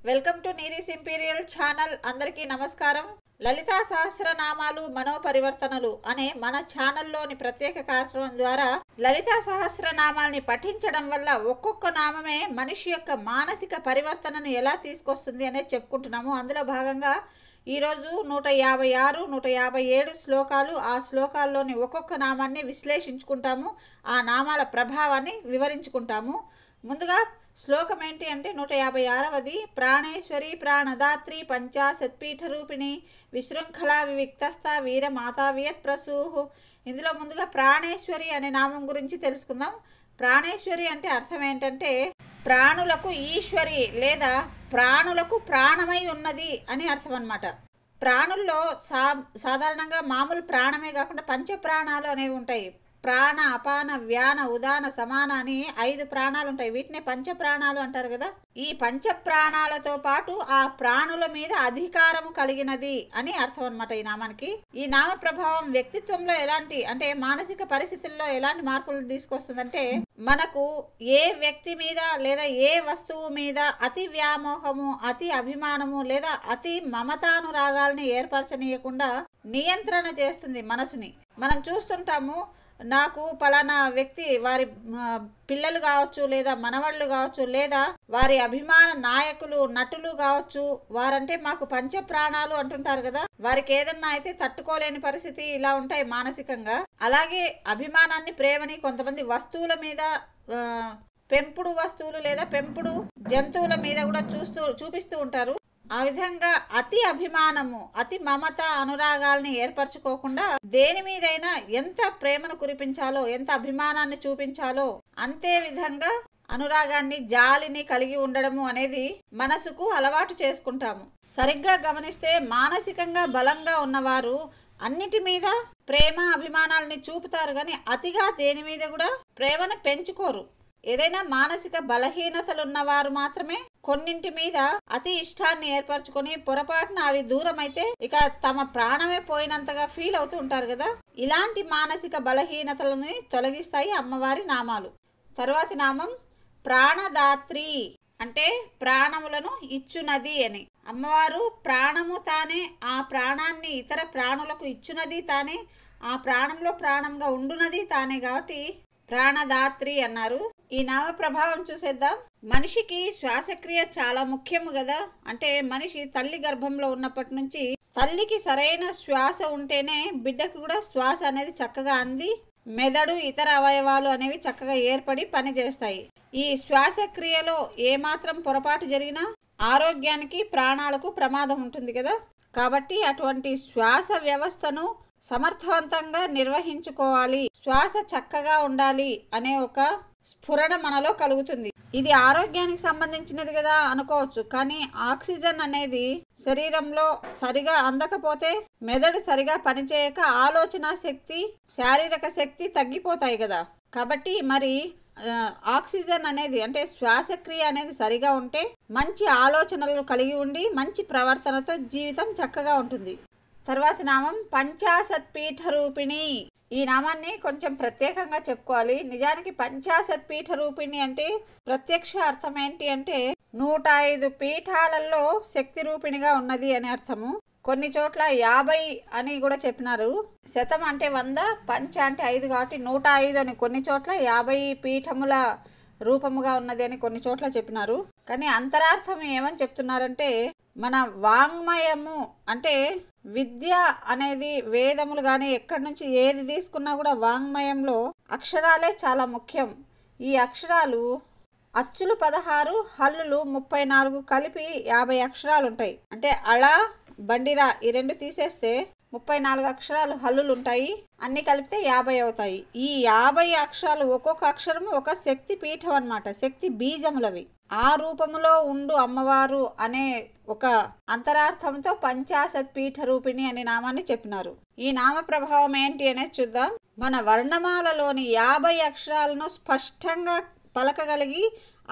Welcome to Neeri's imperial channel. అందరికీ నమస్కారం. లలితా సహస్రనామాలు మనోపరివర్తనలు అనే మన ఛానల్లోని ప్రత్యేక కార్యక్రమం ద్వారా లలితా సహస్రనామాల్ని పఠించడం వల్ల ఒక్కొక్క నామమే మనిషి యొక్క మానసిక పరివర్తనను ఎలా తీసుకొస్తుంది అనేది చెప్పుకుంటున్నాము. అందులో భాగంగా ఈరోజు 156, 157 శ్లోకాలు, ఆ శ్లోకాల్లోని ఒక్కొక్క నామాన్ని విశ్లేషించుకుంటాము, ఆ నామాల ప్రభావాన్ని వివరించుకుంటాము. ముందుగా శ్లోకం ఏంటి అంటే 156వది. ప్రాణేశ్వరి ప్రాణదాత్రి పంచాశత్పీఠ రూపిణి విశృంఖలా వివిక్తస్థ వీర మాతా వియత్ ప్రసూహు. ఇందులో ముందుగా ప్రాణేశ్వరి అనే నామం గురించి తెలుసుకుందాం. ప్రాణేశ్వరి అంటే అర్థం ఏంటంటే ప్రాణులకు ఈశ్వరి లేదా ప్రాణులకు ప్రాణమై ఉన్నది అని అర్థం అన్నమాట. ప్రాణుల్లో సాధారణంగా మామూలు ప్రాణమే కాకుండా పంచప్రాణాలు అనేవి ఉంటాయి. ప్రాణ, అపాన, వ్యాన, ఉదాన, సమాన అని 5 ప్రాణాలు ఉంటాయి. వీటినే పంచప్రాణాలు అంటారు కదా. ఈ పంచప్రాణాలతో పాటు ఆ ప్రాణుల మీద అధికారము కలిగినది అని అర్థం అన్నమాట ఈ నామానికి. ఈ నామ ప్రభావం వ్యక్తిత్వంలో ఎలాంటి అంటే మానసిక పరిస్థితుల్లో ఎలాంటి మార్పులు తీసుకొస్తుందంటే మనకు ఏ వ్యక్తి మీద లేదా ఏ వస్తువు మీద అతి వ్యామోహము, అతి అభిమానము లేదా అతి మమతానురాగాల్ని ఏర్పరచనీయకుండా నియంత్రణ చేస్తుంది మనసుని. మనం చూస్తుంటాము, నాకు పలానా వ్యక్తి వారి పిల్లలు కావచ్చు లేదా మనవాళ్ళు కావచ్చు లేదా వారి అభిమాన నాయకులు నటులు కావచ్చు, వారంటే మాకు పంచప్రాణాలు అంటుంటారు కదా. వారికి ఏదన్నా అయితే తట్టుకోలేని పరిస్థితి ఇలా ఉంటాయి మానసికంగా. అలాగే అభిమానాన్ని, ప్రేమని కొంతమంది వస్తువుల మీద, పెంపుడు వస్తువులు లేదా పెంపుడు జంతువుల మీద కూడా చూపిస్తూ ఉంటారు. ఆ విధంగా అతి అభిమానము, అతి మమత, అనురాగాల్ని ఏర్పరచుకోకుండా దేని మీదైనా ఎంత ప్రేమను కురిపించాలో, ఎంత అభిమానాన్ని చూపించాలో అంతే విధంగా అనురాగాన్ని, జాలిని కలిగి ఉండడము అనేది మనసుకు అలవాటు చేసుకుంటాము. సరిగ్గా గమనిస్తే మానసికంగా బలంగా ఉన్నవారు అన్నిటి మీద ప్రేమ, అభిమానాల్ని చూపుతారు కానీ అతిగా దేని మీద కూడా ప్రేమను పెంచుకోరు. ఏదైనా మానసిక బలహీనతలు ఉన్నవారు మాత్రమే కొన్నింటి మీద అతి ఇష్టాన్ని ఏర్పరచుకొని పొరపాటున అవి దూరం అయితే ఇక తమ ప్రాణమే పోయినంతగా ఫీల్ అవుతూ ఉంటారు కదా. ఇలాంటి మానసిక బలహీనతలను తొలగిస్తాయి అమ్మవారి నామాలు. తరువాతి నామం ప్రాణదాత్రి అంటే ప్రాణములను ఇచ్చునది అని. అమ్మవారు ప్రాణము తానే, ఆ ప్రాణాన్ని ఇతర ప్రాణులకు ఇచ్చునది తానే, ఆ ప్రాణంలో ప్రాణంగా ఉండునది తానే కాబట్టి ప్రాణదాత్రి అన్నారు. ఈ నామ ప్రభావం చూసేద్దాం. మనిషికి శ్వాసక్రియ చాలా ముఖ్యము కదా. అంటే మనిషి తల్లి గర్భంలో ఉన్నప్పటి నుంచి తల్లికి సరైన శ్వాస ఉంటేనే బిడ్డకు కూడా శ్వాస అనేది చక్కగా అంది మెదడు, ఇతర అవయవాలు అనేవి చక్కగా ఏర్పడి పనిచేస్తాయి. ఈ శ్వాసక్రియలో ఏమాత్రం పొరపాటు జరిగినా ఆరోగ్యానికి, ప్రాణాలకు ప్రమాదం ఉంటుంది కదా. కాబట్టి అటువంటి శ్వాస వ్యవస్థను సమర్థవంతంగా నిర్వహించుకోవాలి, శ్వాస చక్కగా ఉండాలి అనే ఒక స్ఫురణ మనలో కలుగుతుంది. ఇది ఆరోగ్యానికి సంబంధించినది కదా అనుకోవచ్చు, కానీ ఆక్సిజన్ అనేది శరీరంలో సరిగా అందకపోతే మెదడు సరిగా పనిచేయక ఆలోచన శక్తి, శారీరక శక్తి తగ్గిపోతాయి కదా. కాబట్టి మరి ఆక్సిజన్ అనేది అంటే శ్వాసక్రియ అనేది సరిగా ఉంటే మంచి ఆలోచనలు కలిగి ఉండి మంచి ప్రవర్తనతో జీవితం చక్కగా ఉంటుంది. తర్వాత నామం పంచాశత్పీఠ రూపిణి. ఈ నామాన్ని కొంచెం ప్రత్యేకంగా చెప్పుకోవాలి. నిజానికి పంచాశత్పీఠ రూపిణి అంటే ప్రత్యక్ష అర్థం ఏంటి అంటే 105 పీఠాలలో శక్తి రూపిణిగా ఉన్నది అని అర్థము. కొన్ని చోట్ల 50 అని కూడా చెప్పినారు. శతం అంటే 100, పంచ అంటే 5 కాబట్టి 105 అని, కొన్ని చోట్ల 50 పీఠముల రూపముగా ఉన్నది అని కొన్ని చోట్ల చెప్పినారు. కానీ అంతరార్థం ఏమని చెప్తున్నారంటే మన వాంగ్మయము అంటే విద్య అనేది వేదములు కానీ ఎక్కడి నుంచి ఏది తీసుకున్నా కూడా వాంగ్మయంలో అక్షరాలే చాలా ముఖ్యం. ఈ అక్షరాలు అచ్చులు 16, హల్లులు 34 కలిపి 50 అక్షరాలు ఉంటాయి. అంటే అళ, బండిరా ఈ 2 తీసేస్తే 34 అక్షరాలు హల్లులు ఉంటాయి. అన్ని కలిపితే 50 అవుతాయి. ఈ 50 అక్షరాలు ఒక్కొక్క అక్షరము ఒక శక్తి పీఠం అన్నమాట, శక్తి బీజములవి. ఆ రూపములో ఉండు అమ్మవారు అనే ఒక అంతరార్థంతో పంచాశత్పీఠ రూపిణి అనే నామాన్ని చెప్పినారు. ఈ నామ ప్రభావం ఏంటి అనేది చూద్దాం. మన వర్ణమాలలోని 50 అక్షరాలను స్పష్టంగా పలకగలిగి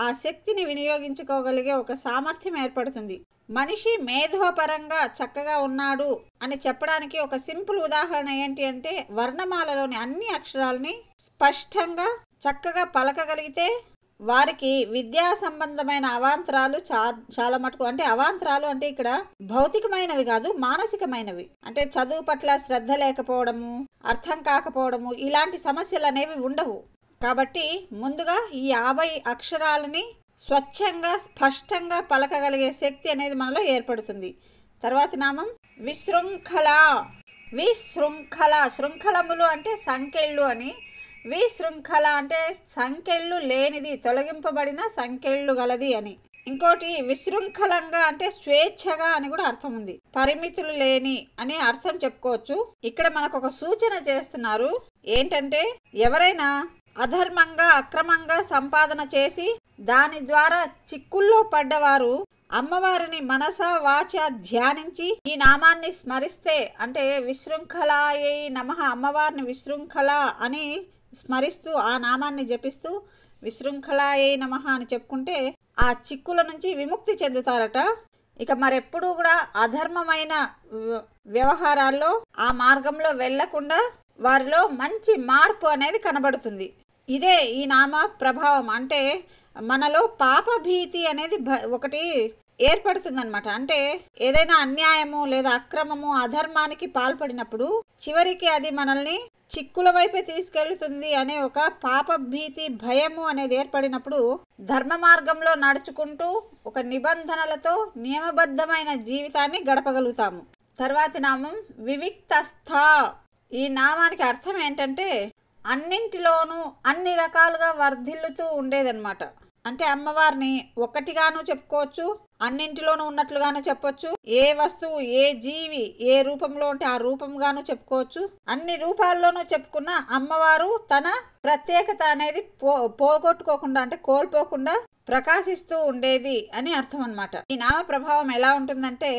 ఆ శక్తిని వినియోగించుకోగలిగే ఒక సామర్థ్యం ఏర్పడుతుంది. మనిషి మేధోపరంగా చక్కగా ఉన్నాడు అని చెప్పడానికి ఒక సింపుల్ ఉదాహరణ ఏంటి అంటే వర్ణమాలలోని అన్ని అక్షరాలని స్పష్టంగా చక్కగా పలకగలిగితే వారికి విద్యా సంబంధమైన అవాంతరాలు చాలా మటుకు, అంటే అవాంతరాలు అంటే ఇక్కడ భౌతికమైనవి కాదు, మానసికమైనవి. అంటే చదువు పట్ల శ్రద్ధ లేకపోవడము, అర్థం కాకపోవడము, ఇలాంటి సమస్యలు అనేవి ఉండవు. కాబట్టి ముందుగా ఈ 50 అక్షరాలని స్వచ్ఛంగా స్పష్టంగా పలకగలిగే శక్తి అనేది మనలో ఏర్పడుతుంది. తర్వాతి నామం విశృంఖల. విశృంఖల, శృంఖలములు అంటే సంకెళ్ళు అని, విశృంఖల అంటే సంకెళ్ళు లేనిది, తొలగింపబడిన సంకెళ్ళు గలది అని. ఇంకోటి విశృంఖలంగా అంటే స్వేచ్ఛగా అని కూడా అర్థం ఉంది, పరిమితులు లేని అనే అర్థం చెప్పుకోవచ్చు. ఇక్కడ మనకు ఒక సూచన చేస్తున్నారు. ఏంటంటే ఎవరైనా అధర్మంగా అక్రమంగా సంపాదన చేసి దాని ద్వారా చిక్కుల్లో పడ్డవారు అమ్మవారిని మనస వాచ ధ్యానించి ఈ నామాన్ని స్మరిస్తే, అంటే విశృంఖలాయై నమః, అమ్మవారిని విశృంఖల అని స్మరిస్తూ ఆ నామాన్ని జపిస్తూ విశృంఖలాయై నమః అని చెప్పుకుంటే ఆ చిక్కుల నుంచి విముక్తి చెందుతారట. ఇక మరెప్పుడు కూడా అధర్మమైన వ్యవహారాల్లో ఆ మార్గంలో వెళ్లకుండా వారిలో మంచి మార్పు అనేది కనబడుతుంది. ఇదే ఈ నామ ప్రభావం. అంటే మనలో పాప భీతి అనేది ఒకటి ఏర్పడుతుందన్నమాట. అంటే ఏదైనా అన్యాయము లేదా అక్రమము అధర్మానికి పాల్పడినప్పుడు చివరికి అది మనల్ని చిక్కుల వైపే తీసుకెళ్తుంది అనే ఒక పాప భీతి, భయము అనేది ఏర్పడినప్పుడు ధర్మ మార్గంలో నడుచుకుంటూ ఒక నిబంధనలతో నియమబద్ధమైన జీవితాన్ని గడపగలుగుతాము. తర్వాతి నామం వివిక్తస్థ. ఈ నామానికి అర్థం ఏంటంటే అన్నింటిలోనూ అన్ని రకాలుగా వర్ధిల్లుతూ ఉండేదన్నమాట. అంటే అమ్మవారిని ఒక్కటిగాను చెప్పుకోవచ్చు, అన్నింటిలోనూ ఉన్నట్లుగాను చెప్పొచ్చు. ఏ వస్తువు, ఏ జీవి ఏ రూపంలో ఉంటే ఆ రూపంగాను చెప్పుకోవచ్చు. అన్ని రూపాల్లోనూ చెప్పుకున్న అమ్మవారు తన ప్రత్యేకత అనేది పోగొట్టుకోకుండా, అంటే కోల్పోకుండా ప్రకాశిస్తూ ఉండేది అని అర్థం అన్నమాట. ఈ నామ ప్రభావం ఎలా ఉంటుందంటే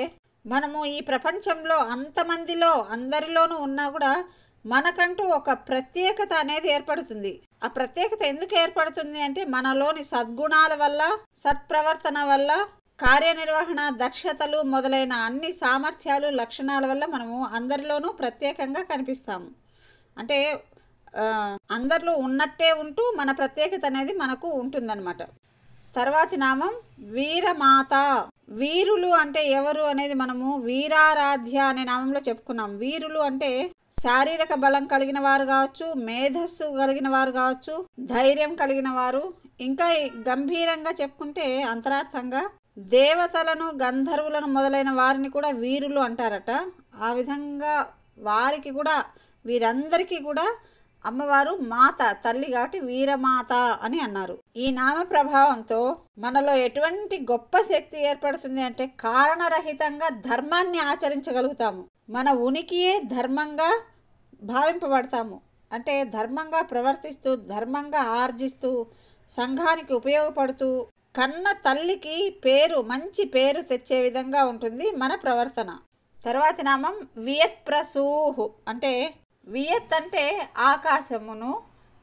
మనము ఈ ప్రపంచంలో అంతమందిలో అందరిలోనూ ఉన్నా కూడా మనకంటూ ఒక ప్రత్యేకత అనేది ఏర్పడుతుంది. ఆ ప్రత్యేకత ఎందుకు ఏర్పడుతుంది అంటే మనలోని సద్గుణాల వల్ల, సత్ప్రవర్తన వల్ల, కార్యనిర్వహణ దక్షతలు మొదలైన అన్ని సామర్థ్యాలు, లక్షణాల వల్ల మనము అందరిలోనూ ప్రత్యేకంగా కనిపిస్తాము. అంటే అందరిలో ఉన్నట్టే ఉంటూ మన ప్రత్యేకత అనేది మనకు ఉంటుందన్నమాట. తర్వాతి నామం వీరమాత. వీరులు అంటే ఎవరు అనేది మనము వీరారాధ్య అనే నామంలో చెప్పుకున్నాం. వీరులు అంటే శారీరక బలం కలిగిన వారు కావచ్చు, మేధస్సు కలిగిన వారు కావచ్చు, ధైర్యం కలిగిన వారు. ఇంకా గంభీరంగా చెప్పుకుంటే అంతరార్థంగా దేవతలను, గంధర్వులను మొదలైన వారిని కూడా వీరులు అంటారట. ఆ విధంగా వారికి కూడా, వీరందరికీ కూడా అమ్మవారు మాత, తల్లి కాబట్టి వీరమాత అని అన్నారు. ఈ నామ ప్రభావంతో మనలో ఎటువంటి గొప్ప శక్తి ఏర్పడుతుంది అంటే కారణరహితంగా ధర్మాన్ని ఆచరించగలుగుతాము. మన ఉనికియే ధర్మంగా భావింపబడతాము. అంటే ధర్మంగా ప్రవర్తిస్తూ, ధర్మంగా ఆర్జిస్తూ, సంఘానికి ఉపయోగపడుతూ, కన్న తల్లికి పేరు, మంచి పేరు తెచ్చే విధంగా ఉంటుంది మన ప్రవర్తన. తర్వాతి నామం వియత్ప్రసూహు. అంటే వియత్ అంటే ఆకాశమును,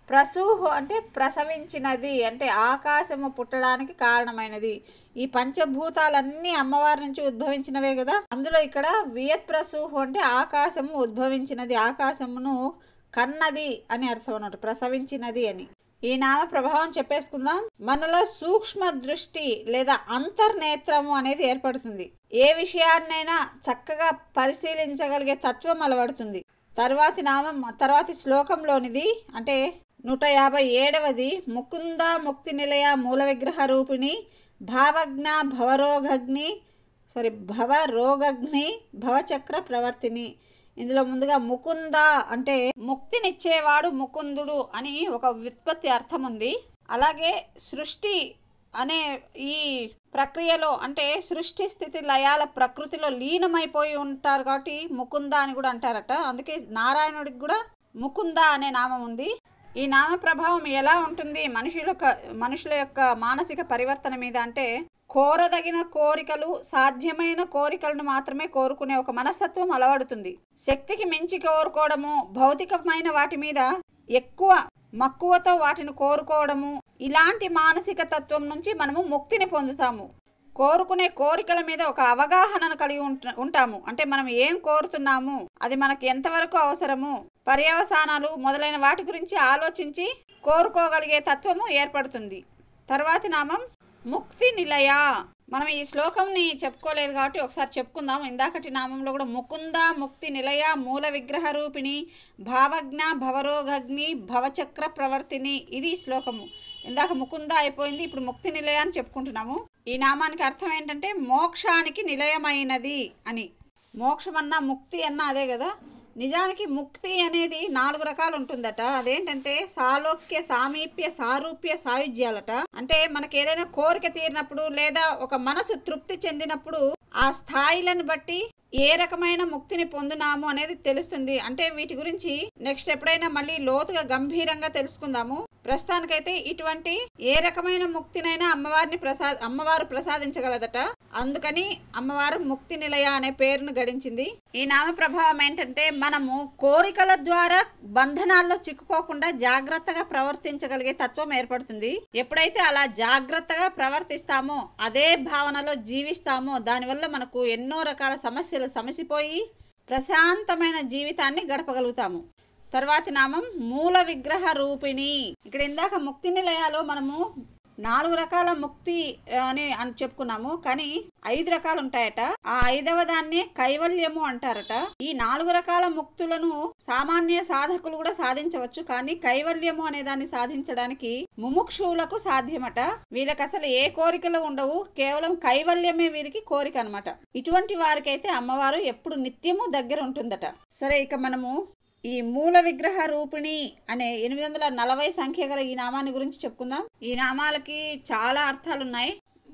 ప్రసూహు అంటే ప్రసవించినది, అంటే ఆకాశము పుట్టడానికి కారణమైనది. ఈ పంచభూతాలన్నీ అమ్మవారి నుంచి ఉద్భవించినవే కదా. అందులో ఇక్కడ వియత్ ప్రసూహు అంటే ఆకాశము ఉద్భవించినది, ఆకాశమును కన్నది అని అర్థం అన్నమాట, ప్రసవించినది అని. ఈ నామ ప్రభావం చెప్పేసుకుందాం. మనలో సూక్ష్మ దృష్టి లేదా అంతర్నేత్రము అనేది ఏర్పడుతుంది. ఏ విషయాన్నైనా చక్కగా పరిశీలించగలిగే తత్వం అలవడుతుంది. తర్వాతి శ్లోకంలోనిది అంటే 157ది ముకుంద ముక్తి నిలయ మూల విగ్రహ రూపిణి భావజ్ఞ భవరోగగ్ని భవచక్ర ప్రవర్తిని. ఇందులో ముందుగా ముకుంద అంటే ముక్తినిచ్చేవాడు ముకుందుడు అని ఒక వ్యుత్పత్తి అర్థం ఉంది. అలాగే సృష్టి అనే ఈ ప్రక్రియలో, అంటే సృష్టి స్థితి లయాల ప్రకృతిలో లీనమైపోయి ఉంటారు కాబట్టి ముకుంద అని కూడా అంటారట. అందుకే నారాయణుడికి కూడా ముకుంద అనే నామం ఉంది. ఈ నామ ప్రభావం ఎలా ఉంటుంది మనుషుల యొక్క మానసిక పరివర్తన మీద అంటే కోరదగిన కోరికలు, సాధ్యమైన కోరికలను మాత్రమే కోరుకునే ఒక మనస్తత్వం అలవడుతుంది. శక్తికి మించి కోరుకోవడము, భౌతికమైన వాటి మీద ఎక్కువ మక్కువతో వాటిని కోరుకోవడము, ఇలాంటి మానసిక తత్వం నుంచి మనము ముక్తిని పొందుతాము. కోరుకునే కోరికల మీద ఒక అవగాహనను కలిగి ఉంటాము. అంటే మనం ఏం కోరుతున్నాము, అది మనకు ఎంతవరకు అవసరము, పర్యవసానాలు మొదలైన వాటి గురించి ఆలోచించి కోరుకోగలిగే తత్వము ఏర్పడుతుంది. తర్వాతి నామం ముక్తి నిలయ. మనం ఈ శ్లోకంని చెప్పుకోలేదు కాబట్టి ఒకసారి చెప్పుకుందాం. ఇందాకటి నామంలో కూడా ముకుంద ముక్తి నిలయ మూల విగ్రహ రూపిణి భావజ్ఞ భవరోగగ్ని భవచక్ర ప్రవర్తిని. ఇది శ్లోకము. ఇందాక ముకుంద అయిపోయింది, ఇప్పుడు ముక్తి నిలయ అని చెప్పుకుంటున్నాము. ఈ నామానికి అర్థం ఏంటంటే మోక్షానికి నిలయమైనది అని. మోక్షం అన్నా ముక్తి అన్నా అదే కదా. నిజానికి ముక్తి అనేది 4 రకాలు ఉంటుందట. అదేంటంటే సాలోక్య సామీప్య సారూప్య సాయుజ్యాలట. అంటే మనకి ఏదైనా కోరిక తీరినప్పుడు లేదా ఒక మనసు తృప్తి చెందినప్పుడు ఆ స్థాయిలను బట్టి ఏ రకమైన ముక్తిని పొందునాము అనేది తెలుస్తుంది. అంటే వీటి గురించి నెక్స్ట్ ఎప్పుడైనా మళ్ళీ లోతుగా గంభీరంగా తెలుసుకుందాము. ప్రస్తుతానికైతే ఇటువంటి ఏ రకమైన ముక్తినైనా అమ్మవారు ప్రసాదించగలదట. అందుకని అమ్మవారు ముక్తి నిలయ అనే పేరును గడించింది. ఈ నామ ప్రభావం ఏంటంటే మనము కోరికల ద్వారా బంధనాల్లో చిక్కుకోకుండా జాగ్రత్తగా ప్రవర్తించగలిగే తత్వం ఏర్పడుతుంది. ఎప్పుడైతే అలా జాగ్రత్తగా ప్రవర్తిస్తామో అదే భావనలో జీవిస్తామో దానివల్ల మనకు ఎన్నో రకాల సమస్యలు సమసిపోయి ప్రశాంతమైన జీవితాన్ని గడపగలుగుతాము. తర్వాతి నామం మూల విగ్రహ రూపిణి. ఇక్కడ ఇందాక ముక్తి నిలయాలో మనము 4 రకాల ముక్తి అని చెప్పుకున్నాము, కానీ 5 రకాలు ఉంటాయట. ఆ 5వ దాన్ని కైవల్యము అంటారట. ఈ 4 రకాల ముక్తులను సామాన్య సాధకులు కూడా సాధించవచ్చు, కానీ కైవల్యము అనే దాన్ని సాధించడానికి ముముక్షువులకు సాధ్యమట. వీళ్ళకి అసలు ఏ కోరికలు ఉండవు, కేవలం కైవల్యమే వీరికి కోరిక అనమాట. ఇటువంటి వారికైతే అమ్మవారు ఎప్పుడు నిత్యము దగ్గర ఉంటుందట. సరే, ఇక మనము ఈ మూల విగ్రహ రూపిణి అనే 840 సంఖ్య గల ఈ నామాన్ని గురించి చెప్పుకుందాం. ఈ నామాలకి చాలా అర్థాలు ఉన్నాయి.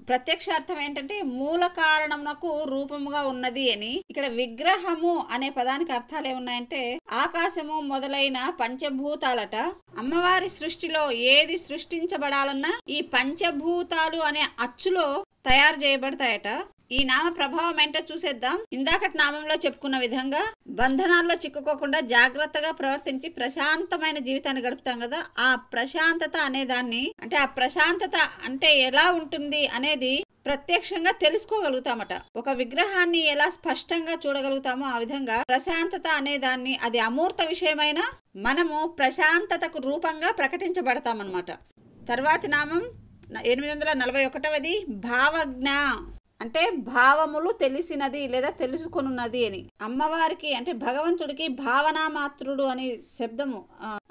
ప్రత్యక్ష అర్థం ఏంటంటే మూల కారణమునకు రూపముగా ఉన్నది అని. ఇక్కడ విగ్రహము అనే పదానికి అర్థాలు ఏమున్నాయంటే ఆకాశము మొదలైన పంచభూతాలట. అమ్మవారి సృష్టిలో ఏది సృష్టించబడాలన్నా ఈ పంచభూతాలు అనే అచ్చులో తయారు చేయబడతాయట. ఈ నామ ప్రభావం ఏంటో చూసేద్దాం. ఇందాకటి నామంలో చెప్పుకున్న విధంగా బంధనాల్లో చిక్కుకోకుండా జాగ్రత్తగా ప్రవర్తించి ప్రశాంతమైన జీవితాన్ని గడుపుతాం కదా. ఆ ప్రశాంతత అనే దాన్ని అంటే ఆ ప్రశాంతత అంటే ఎలా ఉంటుంది అనేది ప్రత్యక్షంగా తెలుసుకోగలుగుతామట. ఒక విగ్రహాన్ని ఎలా స్పష్టంగా చూడగలుగుతామో ఆ విధంగా ప్రశాంతత అనే దాన్ని, అది అమూర్త విషయమైన మనము ప్రశాంతతకు రూపంగా ప్రకటించబడతామన్నమాట. తర్వాతి నామం 841ది భావజ్ఞ. అంటే భావములు తెలిసినది లేదా తెలుసుకొనున్నది అని. అమ్మవారికి అంటే భగవంతుడికి భావనా మాతృడు అని శబ్దము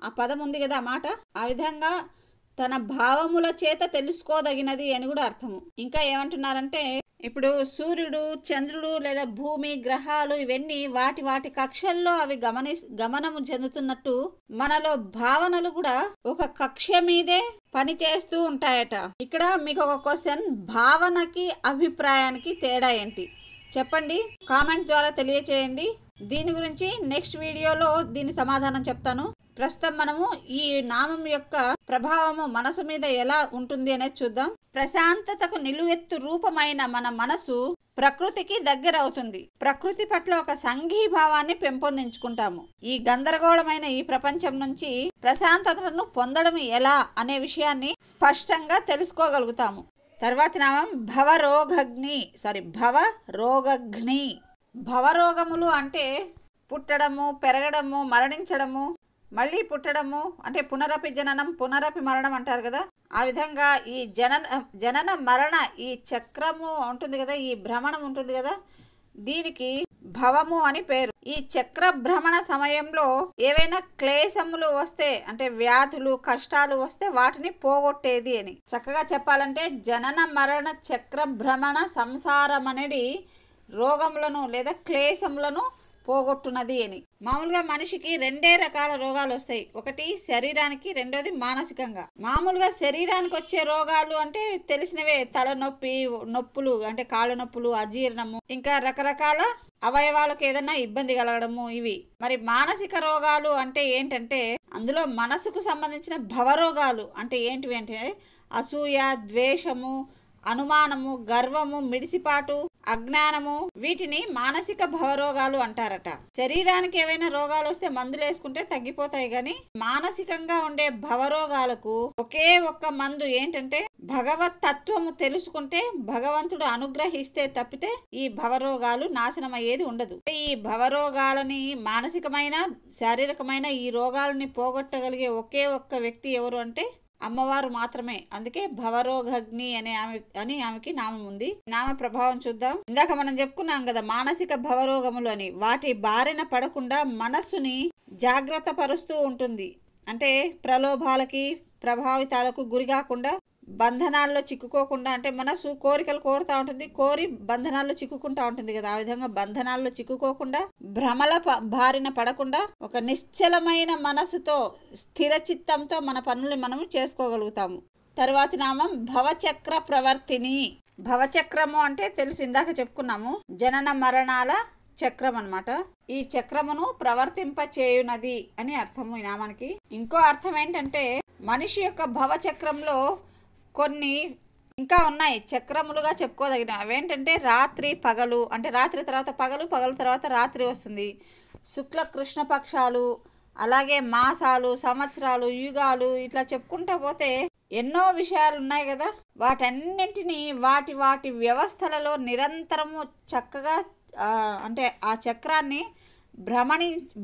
ఆ పదం ఉంది కదా, ఆ మాట. ఆ విధంగా తన భావముల చేత తెలుసుకోదగినది అని కూడా అర్థము. ఇంకా ఏమంటున్నారంటే ఇప్పుడు సూర్యుడు చంద్రుడు లేదా భూమి గ్రహాలు ఇవన్నీ వాటి వాటి కక్షల్లో అవి గమనము చెందుతున్నట్టు మనలో భావనలు కూడా ఒక కక్ష మీదే పని చేస్తూ ఉంటాయట. ఇక్కడ మీకు ఒక క్వశ్చన్, భావనకి అభిప్రాయానికి తేడా ఏంటి చెప్పండి, కామెంట్ ద్వారా తెలియచేయండి. దీని గురించి నెక్స్ట్ వీడియోలో దీని సమాధానం చెప్తాను. ప్రస్తుతం మనము ఈ నామం యొక్క ప్రభావము మనసు మీద ఎలా ఉంటుంది అనేది చూద్దాం. ప్రశాంతతకు నిలువెత్తు రూపమైన మన మనసు ప్రకృతికి దగ్గర అవుతుంది. ప్రకృతి పట్ల ఒక సంఘీభావాన్ని పెంపొందించుకుంటాము. ఈ గందరగోళమైన ఈ ప్రపంచం నుంచి ప్రశాంతతను పొందడం ఎలా అనే విషయాన్ని స్పష్టంగా తెలుసుకోగలుగుతాము. తర్వాతి నామం భవరోగగ్ని. భవరోగములు అంటే పుట్టడము, పెరగడము, మరణించడము, మళ్ళీ పుట్టడము, అంటే పునరపి జననం పునరపి మరణం అంటారు కదా. ఆ విధంగా ఈ జనన మరణ ఈ చక్రము ఉంటుంది కదా, ఈ భ్రమణం ఉంటుంది కదా, దీనికి భవము అని పేరు. ఈ చక్ర భ్రమణ సమయంలో ఏవైనా క్లేశములు వస్తే అంటే వ్యాధులు కష్టాలు వస్తే వాటిని పోగొట్టేది అని. చక్కగా చెప్పాలంటే జనన మరణ చక్ర భ్రమణ సంసారం అనేది రోగములను లేదా క్లేశములను పోగొట్టున్నది అని. మామూలుగా మనిషికి 2 రకాల రోగాలు వస్తాయి. ఒకటి శరీరానికి, రెండోది మానసికంగా. మామూలుగా శరీరానికి వచ్చే రోగాలు అంటే తెలిసినవే, తలనొప్పి, నొప్పులు అంటే కాళ్ళ నొప్పులు, అజీర్ణము, ఇంకా రకరకాల అవయవాలకు ఏదైనా ఇబ్బంది కలగడము ఇవి. మరి మానసిక రోగాలు అంటే ఏంటంటే అందులో మనసుకు సంబంధించిన భవరోగాలు అంటే ఏంటివి అంటే అసూయ, ద్వేషము, అనుమానము, గర్వము, మిడిసిపాటు, అజ్ఞానము, వీటిని మానసిక భవరోగాలు అంటారట. శరీరానికి ఏవైనా రోగాలు వస్తే మందులు వేసుకుంటే తగ్గిపోతాయి, కానీ మానసికంగా ఉండే భవరోగాలకు ఒకే ఒక్క మందు ఏంటంటే భగవత్ తత్వము తెలుసుకుంటే, భగవంతుడు అనుగ్రహిస్తే తప్పితే ఈ భవరోగాలు నాశనం అయ్యేది ఉండదు. ఈ భవరోగాలని మానసికమైన శారీరకమైన ఈ రోగాలని పోగొట్టగలిగే ఒకే ఒక్క వ్యక్తి ఎవరు అంటే అమ్మవారు మాత్రమే. అందుకే భవరోగగ్ని ఆమెకి నామం ఉంది. నామ ప్రభావం చూద్దాం. ఇందాక మనం చెప్పుకున్నాం కదా మానసిక భవరోగములు అని. వాటి బారిన పడకుండా మనస్సుని జాగ్రత్త పరుస్తూ ఉంటుంది. అంటే ప్రలోభాలకి ప్రభావితాలకు గురి కాకుండా, బంధనాల్లో చిక్కుకోకుండా, అంటే మనసు కోరికలు కోరుతూ ఉంటుంది, కోరి బంధనాల్లో చిక్కుకుంటా ఉంటుంది కదా, ఆ విధంగా బంధనాల్లో చిక్కుకోకుండా, భ్రమల బారిన పడకుండా ఒక నిశ్చలమైన మనసుతో స్థిర చిత్తంతో మన పనులు మనం చేసుకోగలుగుతాము. తరువాతి నామం భవచక్ర ప్రవర్తిని. భవచక్రము అంటే తెలుసు, ఇందాక చెప్పుకున్నాము, జనన మరణాల చక్రం అన్నమాట. ఈ చక్రమును ప్రవర్తింపచేయునది అని అర్థము ఈ నామానికి. ఇంకో అర్థం ఏంటంటే మనిషి యొక్క భవచక్రంలో కొన్ని ఇంకా ఉన్నాయి చక్రములుగా చెప్పుకోదగిన. అవేంటంటే రాత్రి పగలు, అంటే రాత్రి తర్వాత పగలు, పగలు తర్వాత రాత్రి వస్తుంది. శుక్ల కృష్ణ పక్షాలు, అలాగే మాసాలు, సంవత్సరాలు, యుగాలు, ఇట్లా చెప్పుకుంటా పోతే ఎన్నో విషయాలు ఉన్నాయి కదా. వాటన్నింటినీ వాటి వాటి వ్యవస్థలలో నిరంతరము చక్కగా అంటే ఆ చక్రాన్ని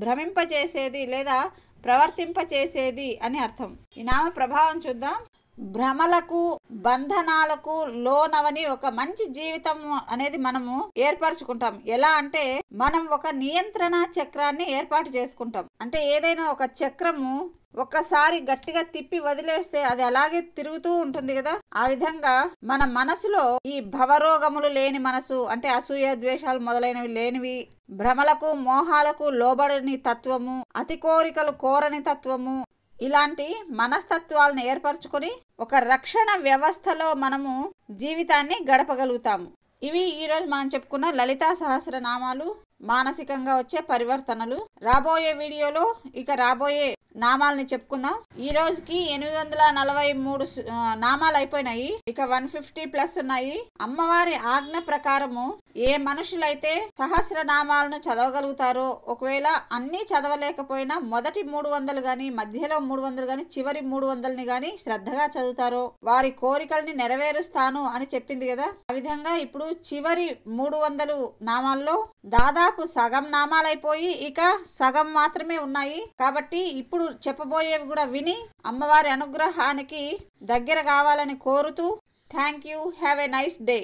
భ్రమింపచేసేది లేదా ప్రవర్తింపచేసేది అని అర్థం. ఈ నామ ప్రభావం చూద్దాం. భ్రమలకు బంధనాలకు లోనవని ఒక మంచి జీవితం అనేది మనము ఏర్పరచుకుంటాం. ఎలా అంటే మనం ఒక నియంత్రణ చక్రాన్ని ఏర్పాటు చేసుకుంటాం. అంటే ఏదైనా ఒక చక్రము ఒక్కసారి గట్టిగా తిప్పి వదిలేస్తే అది అలాగే తిరుగుతూ ఉంటుంది కదా. ఆ విధంగా మన మనసులో ఈ భవరోగములు లేని మనసు, అంటే అసూయ ద్వేషాలు మొదలైనవి లేనివి, భ్రమలకు మోహాలకు లోబడని తత్వము, అతి కోరికలు కోరని తత్వము, ఇలాంటి మనస్తత్వాలను ఏర్పరచుకొని ఒక రక్షణ వ్యవస్థలో మనము జీవితాన్ని గడపగలుగుతాము. ఇవి ఈరోజు మనం చెప్పుకున్న లలితా సహస్రనామాలు, మానసికంగా వచ్చే పరివర్తనలు. రాబోయే వీడియోలో ఇక రాబోయే నామాలని చెప్పుకుందాం. ఈ రోజుకి 843 నామాలు అయిపోయినాయి. ఇక 150+ ఉన్నాయి. అమ్మవారి ఆజ్ఞ ప్రకారము ఏ మనుషులైతే సహస్రనామాలను చదవగలుగుతారో, ఒకవేళ అన్నీ చదవలేకపోయినా మొదటి 300 గాని, మధ్యలో 300 గాని, చివరి 300ని గాని శ్రద్ధగా చదువుతారో వారి కోరికల్ని నెరవేరుస్తాను అని చెప్పింది కదా. ఆ విధంగా ఇప్పుడు చివరి 300 నామాల్లో దాదాపు సగం నామాలైపోయి ఇక సగం మాత్రమే ఉన్నాయి. కాబట్టి ఇప్పుడు చెప్పబోయేవి కూడా విని అమ్మవారి అనుగ్రహానికి దగ్గర కావాలని కోరుతూ thank you. Have a nice day.